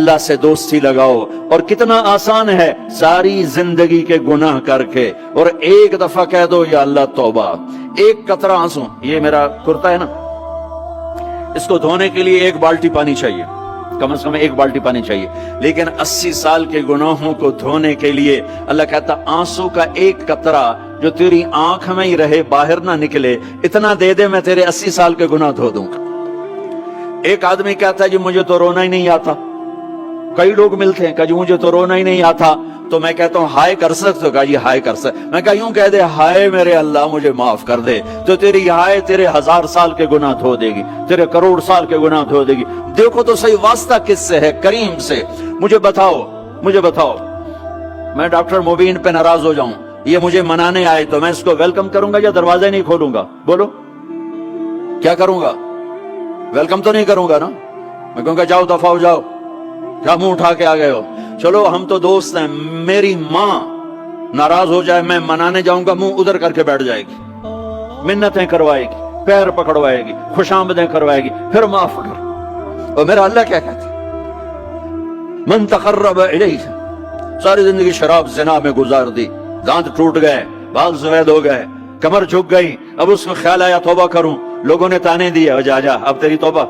अल्लाह से दोस्ती लगाओ। और कितना आसान है, सारी जिंदगी के गुनाह करके और एक दफा कह दो या अल्लाह तौबा, एक कतरा आंसू, ये मेरा कुर्ता है ना, इसको धोने के लिए एक बाल्टी पानी चाहिए, कम से कम एक बाल्टी पानी चाहिए, लेकिन 80 साल के गुनाहों को धोने के लिए अल्लाह कहता आंसू का एक कतरा जो तेरी आंख में ही रहे, बाहर ना निकले, इतना दे दे, मैं तेरे 80 साल के गुनाह धो दूंगा। एक आदमी कहता है जी मुझे तो रोना ही नहीं आता। कई लोग मिलते हैं, कहा जी मुझे तो रोना ही नहीं आता। तो मैं कहता हूँ हाय कर सकते हो? कहा जी हाय कर सकते। मैं कहा यूं कह दे, हाय मेरे अल्लाह मुझे माफ कर दे, तो तेरी हाय तेरे 1000 साल के गुनाह धो देगी, तेरे करोड़ साल के गुनाह धो देगी। देखो तो सही वास्ता किससे है? करीम से। मुझे बताओ, मुझे बताओ, मैं डॉक्टर मुबीन पे नाराज हो जाऊं, ये मुझे मनाने आए, तो मैं इसको वेलकम करूंगा या दरवाजा नहीं खोलूंगा? बोलो क्या करूंगा? वेलकम तो नहीं करूंगा ना, मैं कहूंगा जाओ दफा हो जाओ, क्या मुंह उठा के आ गए हो? चलो हम तो दोस्त हैं, मेरी माँ नाराज हो जाए, मैं मनाने जाऊंगा, मुंह उधर करके बैठ जाएगी, मिन्नतें करवाएगी, पैर पकड़वाएगी, खुशामदें करवाएगी, फिर माफ कर। और मेरा अल्लाह क्या कहता है? मन तकर्रब इलैहि, सारी जिंदगी शराब ज़िना में गुजार दी, दांत टूट गए, बाल सफेद हो गए, कमर झुक गई, अब उसको ख्याल आया तौबा करूं, लोगों ने ताने दिए, जा जा अब तेरी तौबा,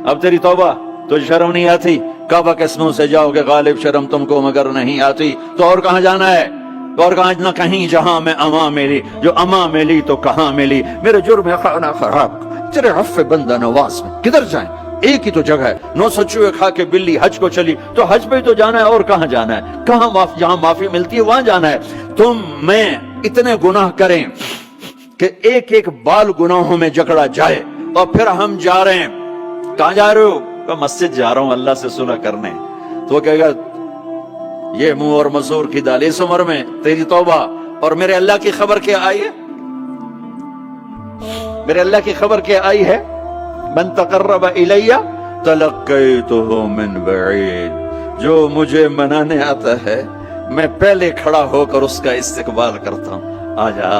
अब तेरी तौबा, तुझे शर्म नहीं आती? काबा के स्नो से जाओगे गालिब, शर्म तुमको मगर नहीं आती। तो और कहां जाना है? और कहां ना कहीं जहां में अमा मिली, जो अमा मिली तो कहां मिली, मेरे जुर्म है खाना खराब, तेरे अफ़्फ़े बंदा नवाज में किधर जाएं? एक ही तो जगह है, 900 चूहे खा के बिल्ली हज को चली, तो हज पे ही तो जाना है, और कहां जाना है? कहां जहां माफी मिलती है वहां जाना है। तुम मैं इतने गुनाह करें कि एक एक बाल गुनाहों में जकड़ा जाए, और फिर हम जा रहे हैं, कहां जा रहे हो? मस्जिद जा रहा हूं अल्लाह से सुलह करने। तो वो कहेगा ये मुंह और मसूर की दाल, इस उम्र में तेरी तौबा, और मेरे अल्लाह की खबर क्या आई है? मेरे अल्लाह की खबर क्या आई है? मन तकर्रब इलैया तलक्कैतुहु मिन बईद, जो मुझे मनाने आता है मैं पहले खड़ा होकर उसका इस्तकबाल करता हूं। आजा,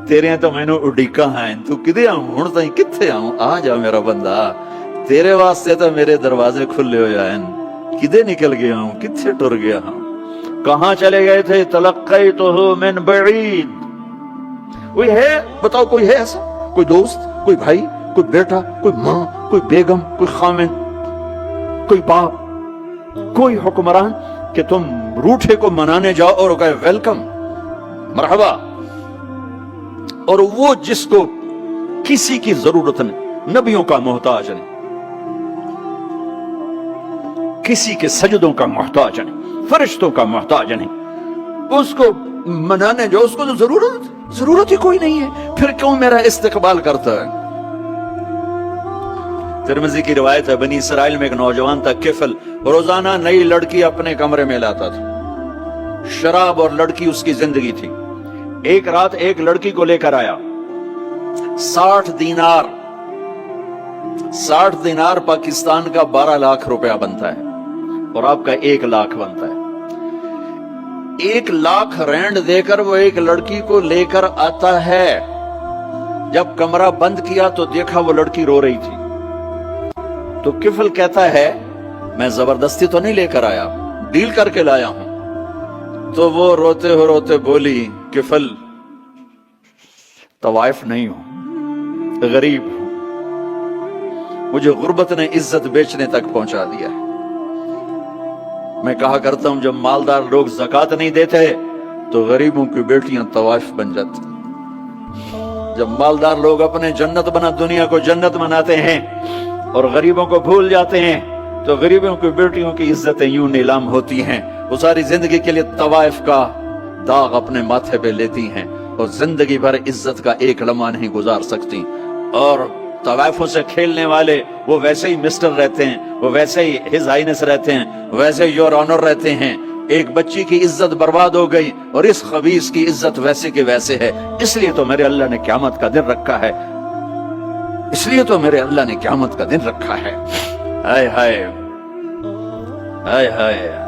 तेरे तो मैनू उड़ीका है, तू किदे आऊं हुण ताईं, किथे आऊं? आ जा मेरा बंदा, तेरे वास्ते तो मेरे दरवाजे खुले हो जाए, किदे निकल गया हूं, किथे टुर गया हूं, कहां चले गए थे? तलक्कैतुहु मिन बईद। कोई है? बताओ कोई है ऐसा? कोई दोस्त, कोई भाई, कोई बेटा, कोई माँ, कोई बेगम, कोई खामिन, कोई बाप, कोई हुक्मरान कि तुम रूठे को मनाने जाओ और कहे वेलकम, मरहबा, और वो जिसको किसी की जरूरत नहीं, नबियों का मोहताज नहीं, किसी के सजदों का मोहताज नहीं, फरिश्तों का मोहताज नहीं, उसको मनाने जाओ, उसको तो जरूरत ही कोई नहीं है, फिर क्यों मेरा इस्तकबाल करता है? तिरमिज़ी की रिवायत है, बनी इसराइल में एक नौजवान था किफल, रोजाना नई लड़की अपने कमरे में लाता था, शराब और लड़की उसकी जिंदगी थी। एक रात एक लड़की को लेकर आया, 60 दीनार, 60 दीनार पाकिस्तान का 12 लाख रुपया बनता है, और आपका 1 लाख बनता है। 1 लाख रैंड देकर वो एक लड़की को लेकर आता है। जब कमरा बंद किया तो देखा वो लड़की रो रही थी। तो किफल कहता है मैं जबरदस्ती तो नहीं लेकर आया, डील करके लाया हूं। तो वो रोते बोली, किफल तवाइफ नहीं हूं, गरीब हूं, मुझे गुर्बत ने इज्जत बेचने तक पहुंचा दिया है। मैं कहा करता हूं जब मालदार लोग ज़कात नहीं देते तो गरीबों की बेटियां तवाइफ बन जाती। जब मालदार लोग अपने जन्नत बना दुनिया को जन्नत बनाते हैं और गरीबों को भूल जाते हैं, तो गरीबों की बेटियों की इज्जतें यूं नीलाम होती हैं। वो सारी जिंदगी के लिए तवाइफ का दाग अपने माथे पे लेती हैं और जिंदगी भर इज्जत का एक लम्हा नहीं गुजार सकती। और तवाइफों से खेलने वाले वो वैसे ही मिस्टर रहते हैं, वो वैसे ही हिज हाइनेस रहते हैं, वैसे योर ऑनर रहते हैं। एक बच्ची की इज्जत बर्बाद हो गई और इस खबीस की इज्जत वैसे के वैसे है। इसलिए तो मेरे अल्लाह ने क़यामत का दिन रखा है, इसलिए तो मेरे अल्लाह ने क़यामत का दिन रखा है। हाय हाय हाय हाय।